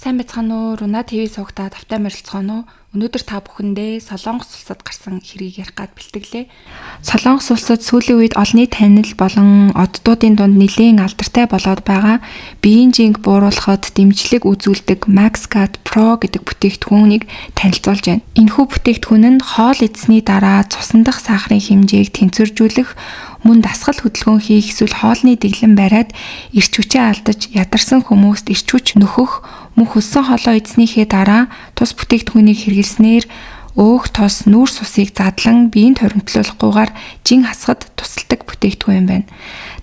Сайн байцгаана уу? Руна ТV суугатаа тавтай морилцгаана уу? Өнөөдөр та бүхэндээ Солонгос улсад гарсан хэргийг ярих гад бэлтгэлээ. Солонгос улсад сүүлийн үед олонний танил болон оддуудын дунд нэлээд алдартай болоод байгаа биеийн жинг бууруулахад дэмжлэг үзүүлдэг MaxGuard Pro гэдэг бүтээгдэхүүнийг танилцуулж байна. Энэхүү бүтээгдэхүүн нь хоол идсэний дараа цусан дахь сахарын хэмжээг тэнцвэржүүлэх, мөн дасгал хөдөлгөөн хийх эсвэл хоолны дэглэм бариад эрч хүчээ алдаж ядарсан хүмүүст эрч хүч нөхөх, мөн хөссөн хоолоо идснийхээ дараа тус бүтээгдэхүүнийг хэрэглэснээр өөх тос нүүрс усыг задлан биеинд хоримтлуулахгүйгээр жин хасахад тусалдаг бүтээгдэхүүн юм байна.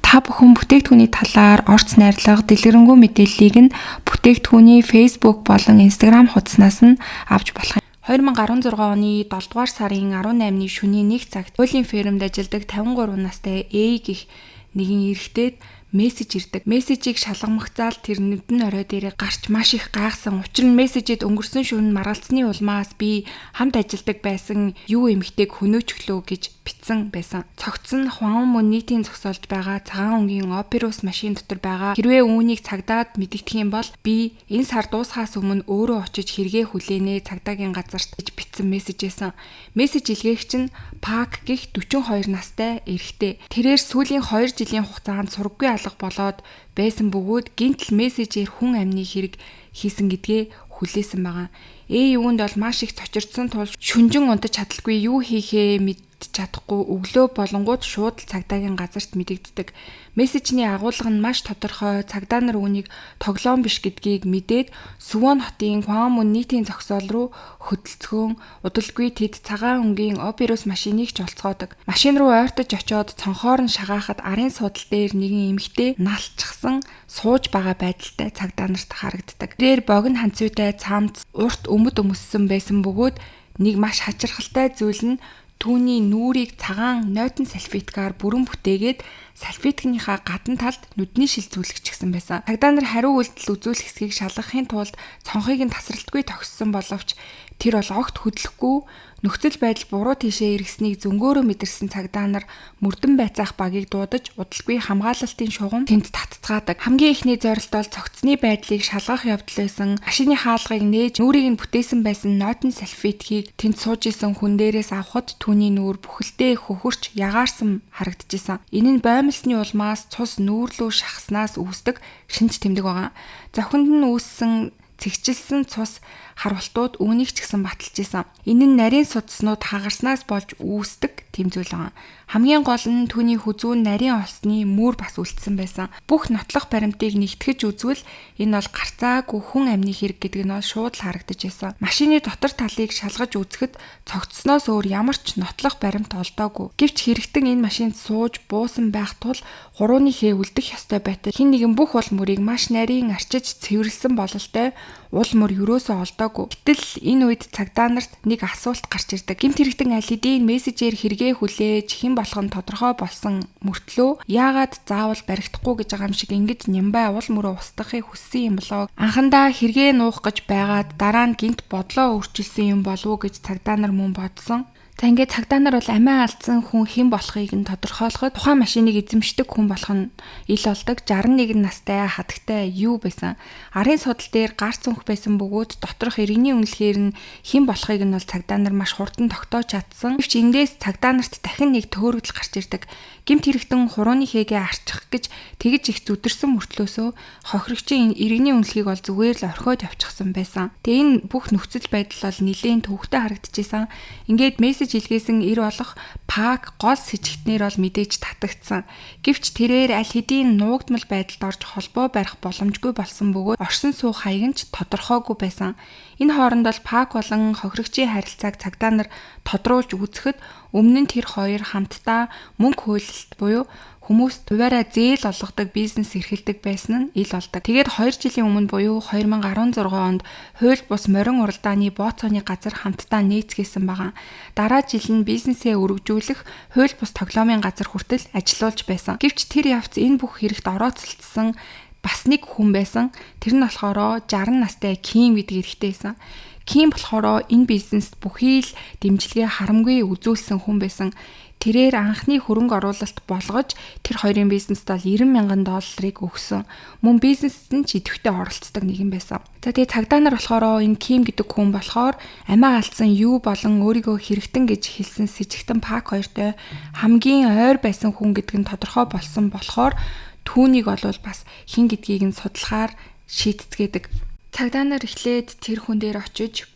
Та бүхэн бүтээгдэхүүний талаар орц найрлага, дэлгэрэнгүй мэдээллийг нь бүтээгдэхүүний Facebook болон Instagram хуудаснаас нь авч болох юм. 2016 оны 7 дугаар сарын 18-ны шөнийн 1 цагт хуулийн фермд ажилладаг 53 настай A гэх нэгэн эрэгтэйд мессеж ирдэг. Мессежийг шалгамгцаал тэр нүдэн орой дээрээ гарч маш их гайхсан. Учир нь мессежид өнгөрсөн шөнө маргалцсны улмаас би хамт ажилладаг байсан юу эмэгтэйг хөнөөчлөө гэж бичсэн байсан. Цогцсон Хуан мөн нийтийн зогсоолд байгаа цагаан өнгийн Operus машин дотор байгаа. Хэрвээ үүнийг цагдаад мэдэгдэх юм бол би энэ сар дуусахаас өмнө өөрөө очиж хэрэгээ хүлээнэ цагдаагийн газарт гэж бичсэн мессеж байсан. Мессеж илгээгч нь Park гэх 42 настай эрэгтэй. Тэрээр сүүлийн 2 жилийн хугацаанд сургаггүй алга болоод байсан бөгөөд гинтл мессежээр хүн амны хэрэг хийсэн гэдгээ хүлээсэн байгаа. Юунд бол маш их цочирдсан тул шүнжин унтаж чадалгүй юу хийхээ мэдчих чадахгүй өглөө болонгууд шууд цагдаагийн газарт мэдэгддэг. Мессежний агуулга нь маш тодорхой. Цагдаа нар үүнийг тоглоом биш гэдгийг мэдээд Сүвон хотын Хуан мөн нийтийн зогсоол руу хөдөлцгөөн удалгүй тэд цагаан өнгийн Operus машиныг ч олцгоодог. Машин руу ойртож очиод цонхоор нь шагаахад арын суудал дээр нэгэн эмэгтэй налчсан сууж байгаа байдалтай цагдаа нарт харагддаг. Тэр богино ханцуутай цамц урт өмд өмссөн байсан бөгөөд нэг маш хачирхалтай зүйл нь түүний нүрийг цагаан нойтон салфеткаар бүрэн бүтээгээд салфеткийнхаа гадна талд нүдний шил зүлгчихсэн байсан. Цагдаа нар хариу үйлдэл үзүүлэх хэсгийг шалгахын тулд цонхыг нь тасралтгүй тогссон боловч тэр бол огт хөдлөхгүй нөхцөл байдал буруу тийшээ эргэснийг зөнгөөрөө мэдэрсэн цагдаа нар мөрдөн байцаах багийг дуудаж удалгүй хамгаалалтын шугам тэнд татцгаадаг. Хамгийн ихний зорилт бол цогцсны байдлыг шалгах явдал байсан. Машины хаалгыг нээж нүрийг нь бүтээсэн байсан нойтон салфеткийг тэнд сууж исэн хүн дээрээс авахд түүний нүур бүхэлдээ хөхөрч ягаарсан харагдчихсан. Энэ нь боомлсны улмаас цус нүүрлүү шахснаас үүсдэг шинж тэмдэг байгаа. Зохинд нь үүссэн цэгчилсэн цус харуултууд үүнийг ч гэсэн баталж исэн. Энэ нь нарийн судснууд хагарснаас болж үүсдэг тэмцэл байгаа. Хамгийн гол нь түүний хүзүүн нарийн осны мөр бас үлдсэн байсан. Бүх нотлох баримтыг нэгтгэж үзвэл энэ бол гарцаагүй хүн амны хэрэг гэдэг нь бол шууд л харагдаж байсан. Машины дотор талыг шалгаж үзэхэд цогцсноос өөр ямар ч нотлох баримт олдоогүй. Гэвч хэрэгтэн энэ машинд сууж буусан байх тул гурууныхээ үлдэх ёстой байтал хин нэгэн бүх ул мөрийг маш нарийн арчиж цэвэрлсэн бололтой ул мөр юусоо олдоогүй. Гэтэл энэ үед цагдаа нарт нэг асуулт гарч ирдэг. Гэмт хэрэгтэн аль хэдийн мессежээр хэрэгээ хүлээж хэн болох нь тодорхой болсон мөртлөө яагаад заавал баригдахгүй гэж байгаа юм шиг ингэж нямбай ул мөрөө устгахыг хүссэн юм болов. Анхандаа хэрэгээ нуух гэж байгаад дараа нь гинт бодлоо өөрчилсөн юм болов уу гэж цагдаа нар мөн бодсон. За ингээд цагдаа нар бол амиа алдсан хүн хэн болохыг нь тодорхойлоход тухайн машиныг эзэмшдэг хүн болох нь ил болдог. 61 настай хатагтай юу байсан. Арын судал дээр гарц өнх байсан бөгөөд доторх иргэний үнэлэхээр нь хэн болохыг нь бол цагдаа нар маш хурдан тогтоож чадсан. Гэвч эндээс цагдаа нарт дахин нэг төөрөгдөл гарч ирдэг. Гэмт хэрэгтэн хурууны хээгээ арчих гэж тэгж их зүдэрсэн мөртлөөсөө хохирогчийн иргэний үнэлгийг бол зүгээр л орхиод явчихсан байсан. Тэгээ энэ бүх нөхцөл байдал бол нэлээд төвөгтэй харагдчихсан. Ингээд мессеж илгээсэн ир болох Park гол сэжигтнэр бол мэдээж татагдсан. Гэвч тэрээр аль хэдийн нуугдмал байдалд орж холбоо барих боломжгүй болсон бөгөөд оршин суух хаяг нь ч тодорхойгүй байсан. Энэ хооронд бол Park болон хохирогчийн харилцааг цагдаа нар тодруулж үзэхэд өмнө нь тэр хоёр хамтдаа мөнгө хөлөлт буюу хүмүүст хуваараа зээл олгодог бизнес эрхэлдэг байсан нь ил болдог. Тэгээд 2 жилийн өмнө буюу 2016 онд хууль бус морин уралдааны бооцооны газар хамтдаа нээцгээсэн байгаа. Дараа жил нь бизнесээ өргөжүүлэх хууль бус тоглоомын газар хүртэл ажиллаулж байсан. Гэвч тэр явц энэ бүх хэрэгт орооцолдсон бас нэг хүн байсан. Тэр нь болохоор 60 настай Ким гэдэг эрэгтэй байсан. Ким болохоор энэ бизнест бүхий л дэмжлэгээ харамгүй үзүүлсэн хүн байсан. тэрээр анхны хөрөнгө оруулалт болгож тэр хоёрын бизнест бол $90,000 өгсөн. Мөн бизнест нь ч идэвхтэй оролцдог нэгэн байсан. За тэгээ цагдаа нар болохоор энэ Ким гэдэг хүн болохоор амиа алдсан юу болон өөрийгөө хэрэгтэн гэж хэлсэн сэжигтэн Пак хоёртой хамгийн ойр байсан хүн гэдэг нь тодорхой болсон болохоор түүнийг бол бас хин гэдгийг нь судлахаар шийдцгээдэг. Цагдаа нар эхлээд тэр хүн дээр очиж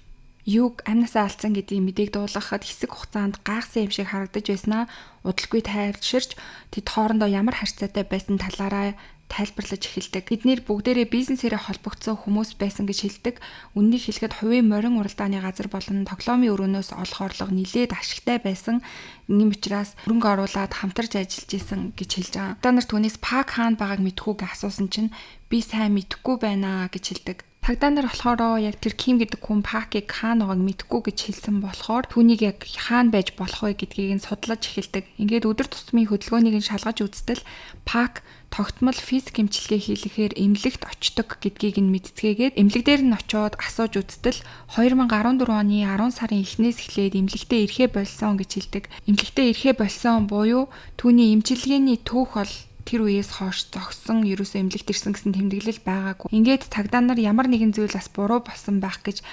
юг амнасаа алдсан гэдгийг мэдээг дуулгахад хэсэг хугацаанд гайхсан юм шиг харагдаж байснаа удалгүй тайлширч тэд хоорондоо ямар харьцаатай байсан талаараа тайлбарлаж эхэлдэг. Эдгээр бүгдээрээ бизнесээрээ холбогдсон хүмүүс байсан гэж хэлдэг. Үннийг хэлэхэд хувийн морин уралдааны газар болон тоглоомын өрөөнөөс олох орлого нэлээд ашигтай байсан. Ийм учраас хөрөнгө оруулаад хамтарч ажиллаж исэн гэж хэлж байгаа. Та нар түүнээс Пак хаана байгааг мэдхүүгээ асуусан чинь би сайн мэдэхгүй байна гэж хэлдэг. Цагдаа нар болохоор яг тэр Ким гэдэг хүн Пакийг хаана байгааг мэдэхгүй гэж хэлсэн болохоор түүнийг яг хаана байж болох вэ гэдгийг нь судлаж эхэлдэг. Ингээд өдөр тутмын хөдөлгөөнийг нь шалгаж үзтэл Пак тогтмол физик эмчилгээ хийлгэхээр эмнэлэгт очдог гэдгийг нь мэдцгээгээд эмнэлэг дээр нь очиод асууж үзтэл 2014 оны 10 сарын эхнээс эхлээд эмнэлэгтээ ирэхэ болсон гэж хэлдэг. Эмнэлэгтээ ирэхэ болсон буюу түүний эмчилгээний түүх бол тэр үеэс хойш зогсон ерөөсөө эмнэлэгт ирсэн гэсэн тэмдэглэл байгаагүй. Ингээд цагдаа нар ямар нэгэн зүйл бас буруу болсон байх гэж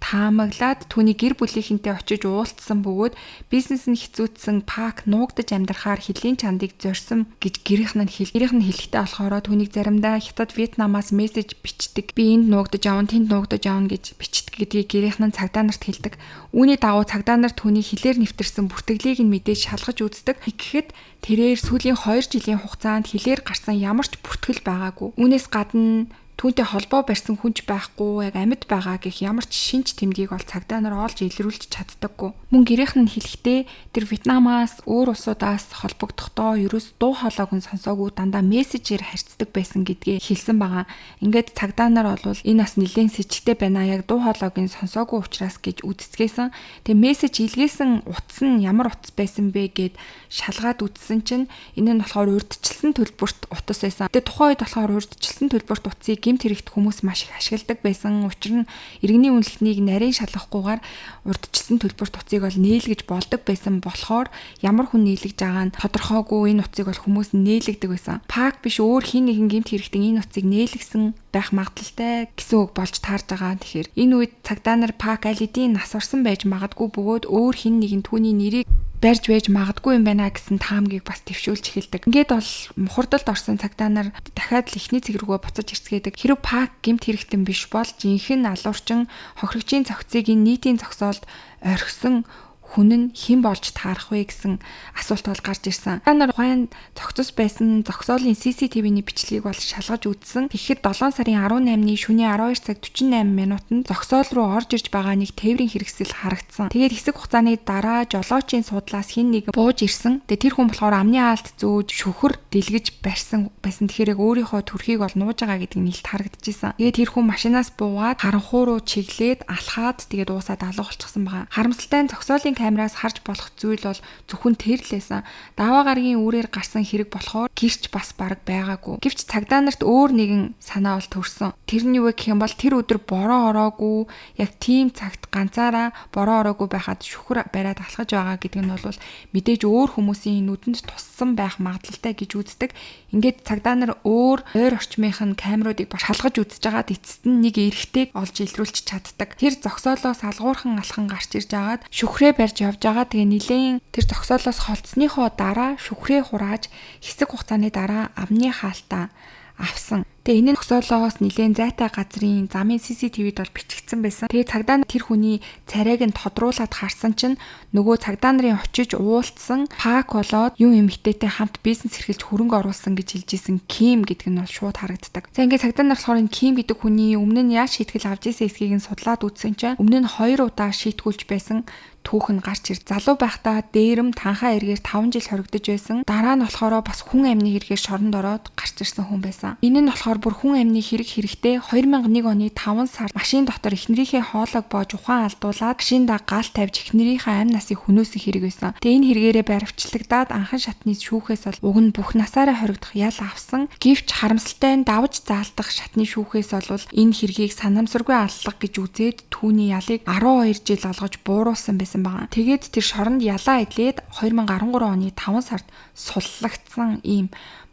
таамаглаад түүний гэр бүлийнхэнтэй очиж уулзсан бөгөөд бизнес нь хэцүүдсэн Пак нуугдаж амьдрахаар хөлийн чандыг зорьсон гэж гэрийнх нь хэлэхдээ болохоор түүнийг заримдаа Хятад Вьетнамаас мессеж бичдэг. Би энд нуугдаж авна, тэнд нуугдаж авна гэж бичдэг гэдгийг гэрийнх нь цагдаа нарт хэлдэг. Үүний дагуу цагдаа нар түүний хилээр нэвтэрсэн бүртгэлийг нь мэдээж шалгаж үздэг. Тэгэхэд тэрээр сүүлийн 2 жилийн хугацаанд хилээр гарсан ямар ч бүртгэл байгаагүй. Үүнээс гадна түүнтэй холбоо барьсан хүнч байхгүй, яг амьд байгаа гэх ямар ч шинж тэмдгийг бол цагдаа нар олж илрүүлж чаддаггүй. Мөн гэрийнх нь хэлэхдээ тэр Вьетнамаас өөр улсуудаас холбогдохдоо ерөөс дуу хоолойг нь сонсоогүй дандаа мессежээр харьцдаг байсан гэдгээ хэлсэн байгаа. Ингээд цагдаа нар бол энэ бас нэлээд сэжигтэй байна. Яг дуу хоолойг нь сонсоогүй учраас гэж үздцгээсэн. Тэгээ мессеж илгээсэн утас нь ямар утас байсан бэ гэд шалгаад үзсэн чинь энэ нь болохоор урьдчилсан төлбөрт утас байсан. Тэгээ тухайн үед болохоор урьдчилсан төлбөрт утсыг гэмт хэрэгт хүмүүс маш их ашигладаг байсан. Учир нь иргэний үнэлгэнийг нарийн шалгахгүйгээр урьдчилсан төлбөрт утсыг бол нээлгэж болдог байсан болохоор ямар хүн нээлгэж байгаа нь тодорхойгүй энэ утсыг бол хүмүүс нээлгдэг байсан. Пак биш өөр хин нэгэн гэмт хэрэгтэн энэ утсыг нээлгсэн байх магадaltaй гэсэн үг болж таарж байгаа. Тэгэхээр энэ үед цагдаа нар Пак аль хэдийн нас орсон байж магадгүй бөгөөд өөр хин нэгэн түүний нэрийг барьж байж магадгүй юм байна гэсэн таамгийг бас төвшүүлж эхэлдэг. Ингээд бол мухардалд орсон цагдаа нар дахиад л ихний цэг рүүгээ буцаж ирцгээдэг. Хэрэв Пак гэмт хэрэгтэн биш бол жинхэнэ алуурчин хохирогчийн цогцыг энэ нийтийн зогсоолд орхисон хүн нь хэн болж таарах вэ гэсэн асуулт бол гарч ирсэн. Та нар ухаан зогцос байсан зогсоолын CCTV-ний бичлэгийг бол шалгаж үзсэн. Тэгэхэд 7 сарын 18-ны шөнийн 12 цаг 48 минутанд зогсоол руу орж ирж байгаа нэг тээврийн хэрэгсэл харагдсан. Тэгээд хэсэг хугацааны дараа жолоочийн суудлаас хэн нэг бууж ирсэн. Тэгээд тэр хүн болохоор амны хаалт зөөж шүхэр дэлгэж барьсан байсан. Тэгэхээр яг өөрийнхөө төрхийг бол нууж байгаа гэдэг нь илт харагдчихсан. Тэгээд тэр хүн машинаас буугаад харанхуй руу чиглээд алхаад тэгээд уусаад алуу болчихсон байгаа. Харамсалтай нь зогсоолын камераас харж болох зүйл бол зөвхөн тэр л байсан. Даваа гарагийн үрээр гарсан хэрэг болохоор гэрч бас бараг байгаагүй. Гэвч цагдаа нарт өөр нэгэн санаа бол төрсөн. Тэр нь юу гэх юм бол тэр өдөр бороо ороогүй, яг тийм цагт ганцаараа бороо ороогүй байхад шүхэр бариад алхаж байгаа гэдэг нь бол мэдээж өөр хүмүүсийн нүдэнд туссан байх магадaltaй гэж үздэг. Ингээд цагдаа нар өөр ойр орчмынх нь камеруудыг бас шалгаж үзэж байгаад эцэст нь нэг эрэгтэйг олж илрүүлж чаддаг. Тэр зогсоолоос алгуурхан алхан гарч ирж байгаад шүхрээ барьж явж байгаа. Тэгээ нилийн тэр зогсоолоос холцсныхоо дараа шүхрээ хурааж хэсэг хугацааны дараа амны хаалтаа авсан. Тэгээ энэ зогсоолоос нилээн зайтай газрын замын CCTV-д бол бичигдсэн байсан. Тэгээ цагдаа нар тэр хүний царайг нь тодруулаад харсан чинь нөгөө цагдаа нарын очиж уулзсан Пак болоод юм эмэгтэйтэй хамт бизнес эрхэлж хөрөнгө оруулсан гэж хэлж исэн Ким гэдэг нь бол шууд харагддаг. За ингээд цагдаа нар болохоор энэ Ким гэдэг хүний өмнө нь яаж шийтгэл авч ирсэн эсхийг нь судлаад үзсэн чинь өмнө нь 2 удаа шийтгүүлж байсан түүх нь гарч ир. Залуу байхдаа дээрэм танхаа эргээр 5 жил хоригдож байсан. Дараа нь болохоор бас хүн амны хэрэгээр шоронд ороод гарч гарч ирсэн хүн байсан. Энэ нь болохоор бүр хүн амны хэрэгтэй 2001 оны 5 сард машин дотор эхнэрийнхээ хоолойг боож ухаан алдуулаад машиндаа гал тавьж эхнэрийнхээ амь насыг хөнөөсөн хэрэг байсан. Тэгээ энэ хэрэгээрээ баривчлагдаад анхан шатны шүүхээс бол уг нь бүх насаараа хоригдох ял авсан. Гэвч харамсалтай нь давж заалдах шатны шүүхээс бол энэ хэргийг санамсаргүй аллах гэж үзээд түүний ялыг 12 жил олгож бууруулсан байсан байна. Тэгээд тэр шоронд ялаа идлээд 2013 оны 5 сард суллагдсан ийм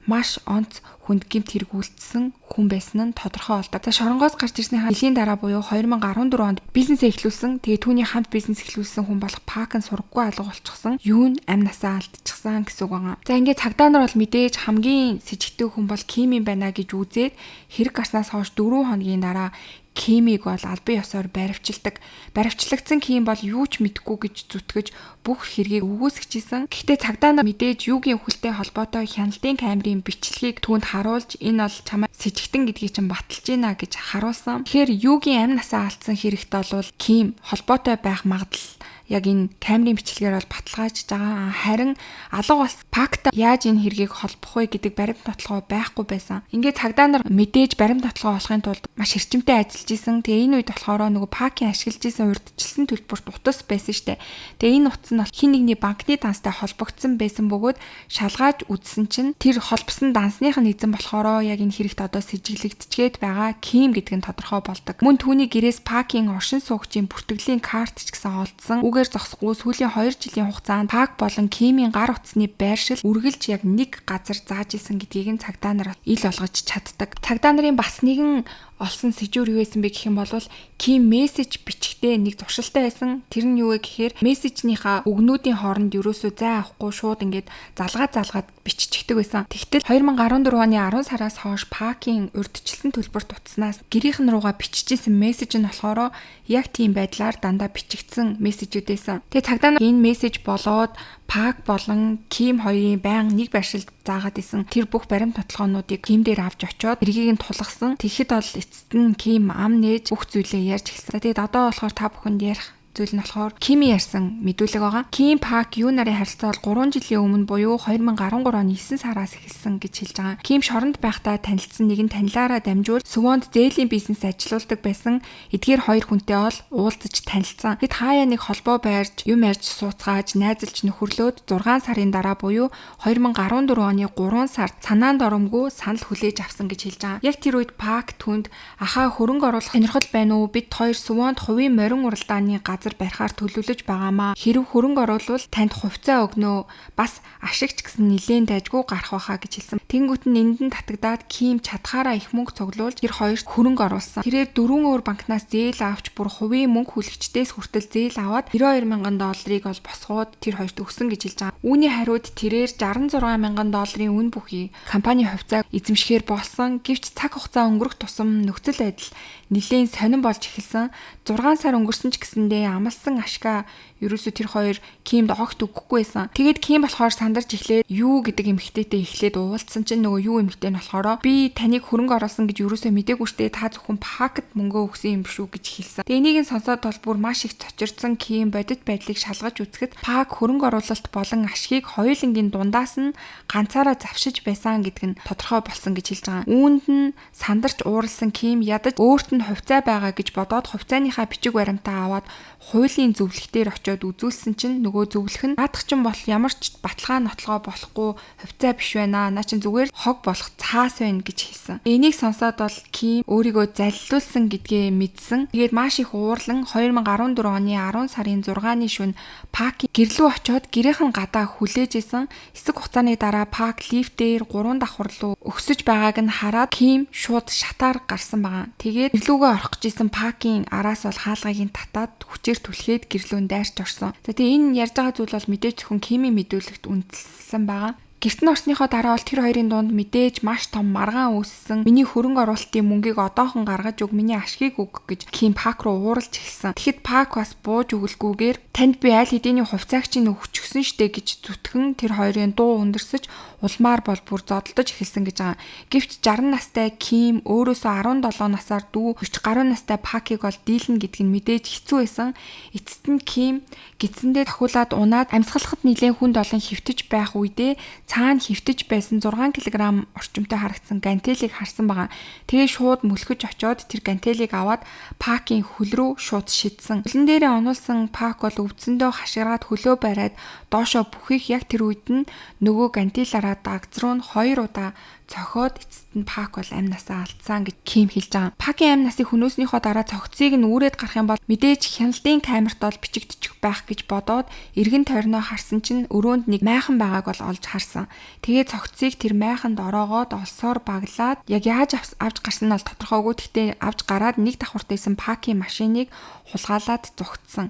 маш онц хүнд гэмт хэрэгүүлсэн хүн байсан нь тодорхой болдог. За шоронгоос гарч ирснийхаа жилийн дараа буюу 2014 онд бизнесээ эхлүүлсэн. Тэгээ түүний хамт бизнес эхлүүлсэн хүн болох Пакын сургаггүй алга болчихсон. Юу нь амь насаа алдчихсан гэсэн үг байна. За ингээд цагдаа нар бол мэдээж хамгийн с ิจ гтэй хүн бол Ким юм байна гэж үзээд хэрэг гарснаас хойш 4 хоногийн дараа Кимийг бол албан ёсоор баривчилдаг. Баривчлагдсан Ким бол юу ч мэдэхгүй гэж зүтгэж бүх хэргийг өгөөсгчээсэн. Гэхдээ цагдаа нар мэдээж юугийн өхөлтэй холбоотой хяналтын камерын бичлэгийг түүнд харуулж энэ бол чамайг сэжигтэн гэдгийг чинь баталж гинэ гэж харуулсан. Тэгэхээр юугийн амь насаа алдсан хэрэгт бол Ким холбоотой байх магадлал яг энэ камерын бичлэгээр бол баталгаажж байгаа. Харин алга бас Пакта яаж энэ хэргийг холбох вэ гэдэг баримт баталгаа байхгүй байсан. Ингээд цагдаа нар мэдээж баримт баталгаа олохын тулд маш эрчимтэй ажиллаж исэн. Тэгээ энэ үед болохоор нөгөө Пакийн ашиглаж исэн урьдчилсан төлбөрт утас байсан штэ. Тэгээ энэ утас нь хин нэгний банкны данстай холбогдсон байсан бөгөөд шалгааж үзсэн чинь тэр холбосон дансных нь эзэн болохоор яг энэ хэрэгт одоо сэжиглэгдчихэд байгаа Ким гэдэг нь тодорхой болдог. Мөн түүний гэрээс Пакийн оршин суугчийн бүртгэлийн карт ч гэсэн олдсон. Үгээр зогсохгүй сүүлийн 2 жилийн хугацаанд Пак болон Кимийн гар утасны байршил үргэлж яг нэг газар зааж исэн гэдгийг нь цагдаа нар ил олгож чаддаг. Цагдаа нарын бас нэгэн олсон сэжүүр юу байсан бэ гэх юм бол Ким мессеж бичгтээ нэг зуршилтай байсан. Тэр нь юу вэ гэхээр мессежнийхаа үгнүүдийн хооронд ерөөсөө зай авахгүй шууд ингээд залгаад биччихдэг байсан. Тэгтэл 2014 оны 10 сараас хойш Пакийн урьдчилсан төлбөрт утаснаас гэрийнхэн руугаа биччихсэн мессеж нь болохоор яг тийм байдлаар дандаа бичигдсэн мессежүүд байсан. Тэгээ цагдаа нар энэ мессеж болоод Пак болон Ким хоёрын байнга нэг байршилд заагаад исэн тэр бүх баримт баталгаануудыг Ким дээр авч очоод тэргийг нь тулгасан. Тэгэхэд бол эцэст нь Ким ам нээж бүх зүйлээ ярьж эхэлсэн. Тэгээд одоо болохоор та бүхэнд ярих зүйл нь болохоор Кими ярьсан мэдүүлэг байгаа. Ким Пак юу нарын харилцаа бол 3 жилийн өмнө буюу 2013 оны 9 сараас эхэлсэн гэж хэлж байгаа. Ким шоронд байхдаа танилцсан нэгэн танилаараа дамжуул Сүвонд зээлийн бизнес ажилуулдаг байсан. Эдгээр хоёр хүнтэй бол уулзаж танилцсан. Тэд хаяа нэг холбоо байрж юм ярьж сууцгааж найзалж нөхөрлөөд 6 сарын дараа буюу 2014 оны 3 сард санаанд оромгүй санал хүлээж авсан гэж хэлж байгаа. Яг тэр үед Пак түнд ахаа хөрөнгө оруулах сонирхол байна уу? Бид хоёр Сүвонд хувийн морин уралдааны газар барихаар төлөвлөж байгаамаа. Хэрв хөрөнгө оруулвал танд хувьцаа өгнө. Бас ашигч гэсэн нилээн дайггүй гарах байхаа гэж хэлсэн. Тэнгүүт нь энд нь татагдаад Ким чадхаараа их мөнгө цуглуулж тэр хоёрт хөрөнгө оруулсан. Тэрээр 4 өөр банкнаас зээл авч бүр хувийн мөнгө хүлэгчдээс хүртэл зээл аваад 92 мянган долларыг бол босгоод тэр хоёрт өгсөн гэж хэлж байгаа. Үүний хариуд тэрээр 66 мянган долларын үн бүхий компани хувьцааг эзэмшихээр болсон. Гэвч цаг хугацаа өнгөрөх тусам нөхцөл байдал нилээн сонирн болж эхэлсэн. 6 сар өнгөрсөн ч гэсэндээ амлсан ашгаа ерөөсө тэр хоёр Кимд огт өгөхгүй байсан. Тэгээд Ким болохоор сандарч эхлээд юу гэдэг эмэгтэйтэй эхлээд уулзсан чинь нөгөө юу эмэгтэй нь болохоор би таныг хөрөнгө оруулсан гэж ерөөсө мдээгүй штэ та зөвхөн Пакт мөнгө өгсөн юм шүү гэж хэлсэн. Тэгээ энийг нь сонсоод бол бүр маш их цочирдсан Ким бодит байдлыг шалгаж үзэхэд Пак хөрөнгө оруулалт болон ашгийг хоёулангийн дундаас нь ганцаараа завшиж байсан гэдэг нь тодорхой болсон гэж хэлж байгаа. Үүнд нь сандарч ууралсан Ким ядаж өөрт нь хувьцаа байгаа гэж бодоод хувьцааныхаа бичиг баримтаа аваад хуулийн зөвлөлтөөр очиод үзүүлсэн чинь нөгөө зөвлөх нь наадах чинь бол ямар ч баталгаа нотлогоо болохгүй хувьцаа биш байна. Наа чинь зүгээр хог болох цаас байна гэж хэлсэн. Энийг сонсоод бол Ким өөрийгөө заллиулсан гэдгээ мэдсэн. Тэгээд маш их уурлан 2014 оны 10 сарын 6-ны шөнө Пакийн гэрлүү очиод гэрийнхэн гадаа хүлээж исэн. Хэсэг хугацааны дараа Пак лифтээр 3 давхар руу өксөж байгааг нь хараад Ким шууд шатаар гарсан байгаа. Тэгээд гэрлүүгөө орох гэжсэн Пакийн араас бол хаалгыг нь татаад хүчээр түлхээд гэрлүүн дайрч орсон. За тэгээ энэ ярьж байгаа зүйл бол мэдээж зөвхөн Кимийн мэдүүлэгт үндэслэн байгаа. Гэрт нь орсныхоо дараа бол тэр хоёрын дунд мэдээж маш том маргаан үүссэн. Миний хөрөнгө оруулалтын мөнгийг одоохон гаргаж өг, миний ашгийг өг гэж Ким Пак руу ууралж эхэлсэн. Тэгэхэд Пак бас бууж өгөлгүйгээр танд би аль хэдийн хувьцааг чинь өгчихсөн штэ гэж зүтгэн тэр хоёрын дуу өндөрсөж улмаар бол бүр зодолдож эхэлсэн гэж байгаа. Гэвч 60 настай Ким өөрөөсөө 17 насаар дүү 40 гаруй настай Пакийг бол дийлнэ гэдг нь мэдээж хэцүү байсан. Эцэст нь Ким гидсэндээ тахуулаад унаад амьсгалахад нэлээд хүнд олон хөвтөж байх үедээ цаана хөвтөж байсан 6 кг орчимтой харагдсан гантелийг харсан байгаа. Тэгээ шууд мөлхөж очоод тэр гантелийг аваад Пакийн хөл рүү шууд шидсэн. Хөлн дээрээ онулсан Пак бол өвдсөндөө хашгираад хөлөө бариад доошоо бүхийх яг тэр үед нь нөгөө гантелаараа дагц руу 2 удаа цохоод эцэст нь Пак бол амь насаа алдсан гэж Ким хэлж байгаа. Пакийн амь насыг хөнөөснийхөө дараа цогцыг нь үүрээд гарах юм бол мэдээж хяналтын камерт бол бичигдчих байх гэж бодоод эргэн тойрноо харсан чинь өрөөнд нэг майхан байгааг бол олж харсан. Тэгээ цогцыг тэр майханд ороогоод олсоор баглаад яг яаж авч гарсан нь бол тодорхойгүй. Гэхдээ авч гараад нэг давхуртайсан Пакийн машиныг хулгайлаад зогтсон.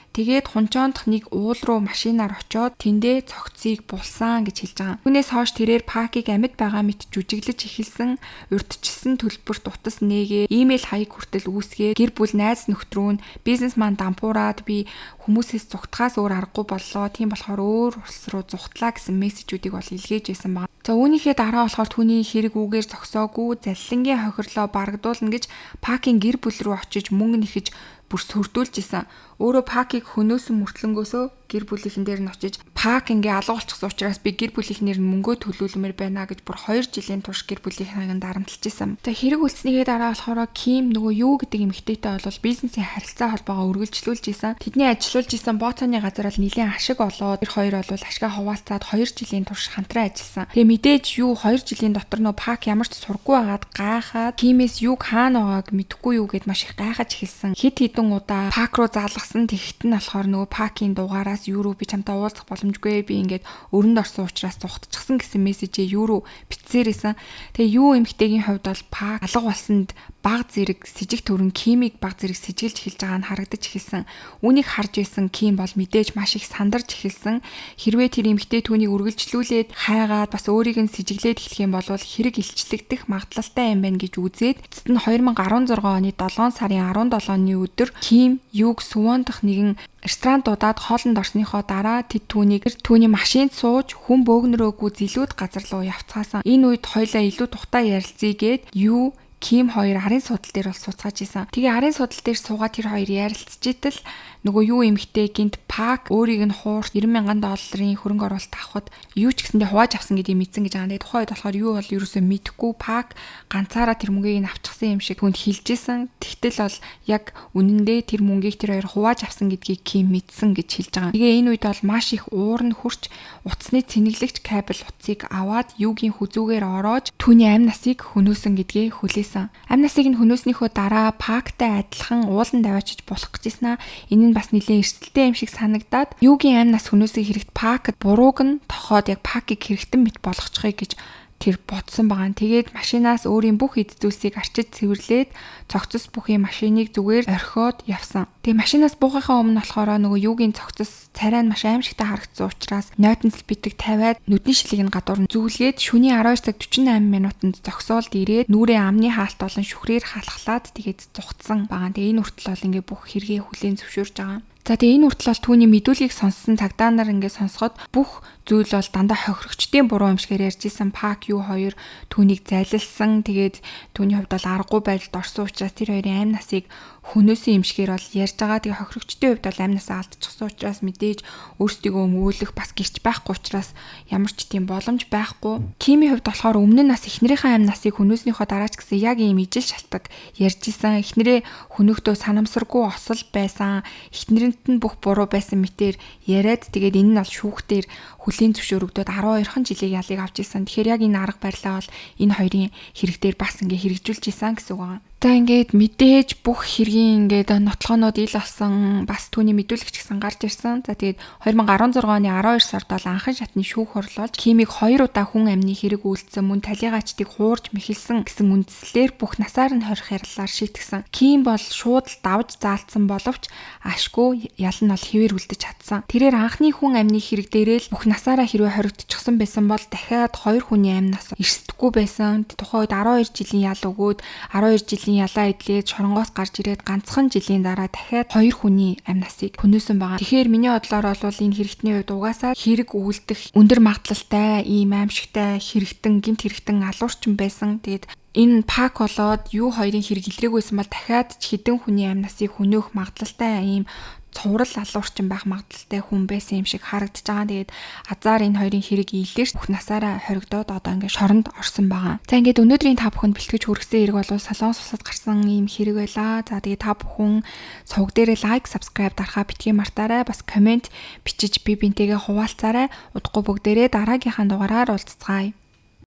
Тэгээд хунчоондох нэг уул руу машинаар очоод тэндээ цогцыг булсан гэж хэлж байгаа. Түүнээс хойш тэрээр Пакийг амьд байгаа мэт жүжиглэж эхэлсэн, урьдчилсан төлбөрт утас нээгээ, имэйл хаяг хүртэл үүсгээ, гэр бүл найз нөхдрөө нь бизнесман дампуураад би хүмүүсээс зүгтгаас өөр аргагүй боллоо. Тийм болохоор өөр улс руу зүгтлаа гэсэн мессежүүдийг бол илгээж байсан байна. За үүнийхээ дараа болохоор түүний хэрэг үгээр зогсоогүй заллингийн хохирлоо барагдуулна гэж Пакийн гэр бүл рүү очиж мөнгө нэхэж бүр сөрдүүлж исэн. Өөрөө Пакийг хөнөөсөн мөртлөнгөөсөө гэр бүлийнхэн дээр нь очиж Пак ингээ алга болчихсон учраас би гэр бүлийнхнэр нь мөнгөө төлүүлмээр байна гэж бүр 2 жилийн турш гэр бүлийнхнийг дарамтлаж исэн. За хэрэг үлдснийхээ дараа болохоор Ким нөгөө юу гэдэг эмэгтэйтэй бол бизнесийн харилцаа холбоогоо үргэлжлүүлж исэн. Тэдний ажиллуулж исэн боцооны газар бол нэлээд ашиг олоод тэр хоёр бол ашгаа хуваалцаад 2 жилийн турш хамтран ажилласан. Тэгээ мэдээж юу 2 жилийн дотор нөө Пак ямар ч сургуу агаад гайхаад Кимээс юг хаана байгааг мэдэхгүй юу гэд маш их гайхаж эхэлсэн. Хэд хэдэн удаа Пак руу заалгасан тэгт нь болохоор нөгөө Пакийн дугаараас юу руу би чамтай уулзах боломжгүй би ингээд өрөнд орсон учраас зугтчихсан гэсэн мессежээ юу руу битсээрсэн. Тэгээ юу эмэгтэйгийн хувьд бол Пак алга болсонд баг зэрэг сэжиг төрөн Кимийг баг зэрэг сэжиглж эхэлж байгаа нь харагдаж эхэлсэн. Үүнийг харж байсан Ким бол мэдээж маш их сандарч эхэлсэн. Хэрвээ тэр эмэгтэй түүнийг үргэлжлүүлээд хайгаад бас өөрийг нь сэжиглээд эхлэх юм бол хэрэг илчлэгдэх магадлалтай юм байна гэж үзээд эцэст нь 2016 оны 7 сарын 17-ны өдөр Ким юг Сувон дахь нэгэн ресторантуудад хоолнд орсныхоо дараа тэд түүний машинд сууж хүн бөөгнөрөөгүй зилүүд газар руу явцгаасан. Энэ үед хоёлаа илүү тухтай ярилцъя гэд юу Ким хоёр арын судал дээр бол сууцгааж исэн. Тэгээ арын судал дээр суугаад тэр хоёр ярилцж итэл нөгөө юу эмхтэй гинт Пак өөрийг нь хуурч $90,000 хөрөнгө оруулалт авахд юу ч гэсэндээ хувааж авсан гэдгийг мэдсэн гэж байгаа. Тэгээ тухайд болохоор юу бол ерөөсөө мэдэхгүй Пак ганцаараа тэр мөнгийг нь авчихсан юм шиг түнд хэлжсэн. Тэгтэл бол яг үнэндээ тэр мөнгийг тэр хоёр хувааж авсан гэдгийг Ким мэдсэн гэж хэлж байгаа. Тэгээ энэ үед бол маш их уурн хурч утасны цэнэглэгч кабель утсыг аваад юугийн хүзүүгээр ороож түүний амь насыг хөнөөсөн гэдгийг хүлээсэн. Амь насыг нь хөнөөснийхөө дараа Пактай адилхан ууланд аваачиж болох гэжсэн. Энэ нь бас нэлээд эрсдэлтэй юм шиг санагдаад юугийн амь нас хөнөөсөө хэрэгт Пакд бурууг нь тохоод яг Пакийг хэрэгтэн мэт болгочихъя гэж тэр бодсон байгаа. Тэгээд машинаас өөрийн бүх эд зүйлсийг арчиж цэвэрлээд цогцос бүхий машиныг зүгээр орхиод явсан. Тэгээд машинаас буухахаа өмнө болохоор нөгөө юугийн цогцос царай нь маш аимшигтай харагдсан учраас нойтонцол битэг тавиад нүдний шилийг нь гадуур нь зүүлгээд шөнийн 12 цаг 48 минутанд зогсоолд ирээд нүрээ амны хаалт болон шүхрээр халахлаад тэгээд зугтсан байгаа. Тэгээд энэ хүртэл бол ингээ бүх хэрэгээ хүлээн зөвшөөрж байгаа. За тэгээ энэ хүртэл бол түүний мэдүүлгийг сонссон цагдаа нар ингээд сонсоход бүх зүйл бол дандаа хохирогчдын буруу юм шигээр ярьж исэн. Пак юу хоёр түүнийг зайлилсан. Тэгээд түүний хувьд бол аргагүй байдалд орсон учраас тэр хоёрын амь насыг хөнөөсөн юм шигээр бол ярьж байгаа. Тэгээ хохирогчдын хувьд бол амь насаа алдчихсан учраас мэдээж өөрсдийгөө мөөлөх бас гэрч байхгүй учраас ямар ч тийм боломж байхгүй. Кимийн хувьд болохоор өмнө нь бас эхнэрийнхээ амь насыг хөнөөснийхөө дараа ч гэсэн яг ийм ижил шалтгаан ярьж исэн. Эхнэрээ хөнөхдөө санамсаргүй осол байсан. Эхнэрэнд нь бүх буруу байсан мэтээр яриад тэгээд энэ нь бол шүүхтэр хүлийн зөвшөөрөгдөд 12хан жилийн ялыг авч исэн. Тэгэхээр яг энэ арга барилаа бол энэ хоёрын хэрэг дээр бас ингээ хэрэгжүүлж исэн гэсэн үг байна. За ингээд мэдээж бүх хэргийн ингээд нотлохонууд ил болсон бас түүний мэдүүлэгч гэсэн гарч ирсэн. За тэгээд 2016 оны 12 сард бол анхан шатны шүүх хурлуулж Кимийг 2 удаа хүн амны хэрэг үйлдсэн мөн талигаачдыг хуурж мэхэлсэн гэсэн үндслээр бүх насаар нь хорих ярьлаар шийтгсэн. Ким бол шууд л давж заалтсан боловч ашгүй ял нь бол хэвээр үлдэж чадсан. Тэрээр анхны хүн амны хэрэг дээрээ л бүх насаараа хэрвээ хоригдчихсан байсан бол дахиад 2 хүний амь нас эрсдэхгүй байсан. Тухайн үед 12 жилийн ял өгөөд 12 жилийн ялаа идлээд шоронгоос гарч ирээд ганцхан жилийн дараа дахиад 2 хүний амь насыг хөнөөсөн байгаа. Тэгэхээр миний бодлоор бол энэ хэрэгтний хувьд угаасаа хэрэг үйлдэх өндөр магадлалтай ийм аимшигтай хэрэгтэн гэмт хэрэгтэн алуурчин байсан. Тэгээд энэ пак болоод юу хоёрын хэрэг илрээгүйсэн бол дахиад ч хэдэн хүний амнасыг хөнөөх магадлалтай ийм цуврал алуурчин байх магадлалтай хүн байсан юм шиг харагдаж байгаа. Тэгээд азар энэ хоёрын хэрэг илэрч бүх насаараа хоригдоод одоо ингээд шоронд орсон байгаа. За ингээд өнөөдрийн та бүхэнд бэлтгэж хүргэсэн хэрэг бол Солонгос улсад гарсан ийм хэрэг байлаа. За тэгээд та бүхэн сувг дээрээ лайк, subscribe дарахаа битгий мартаарай. Бас комент бичиж би бинтэйгээ хуваалцаарай. Удахгүй бүгдээрээ дараагийнхаа дугаараар уулзцгаая.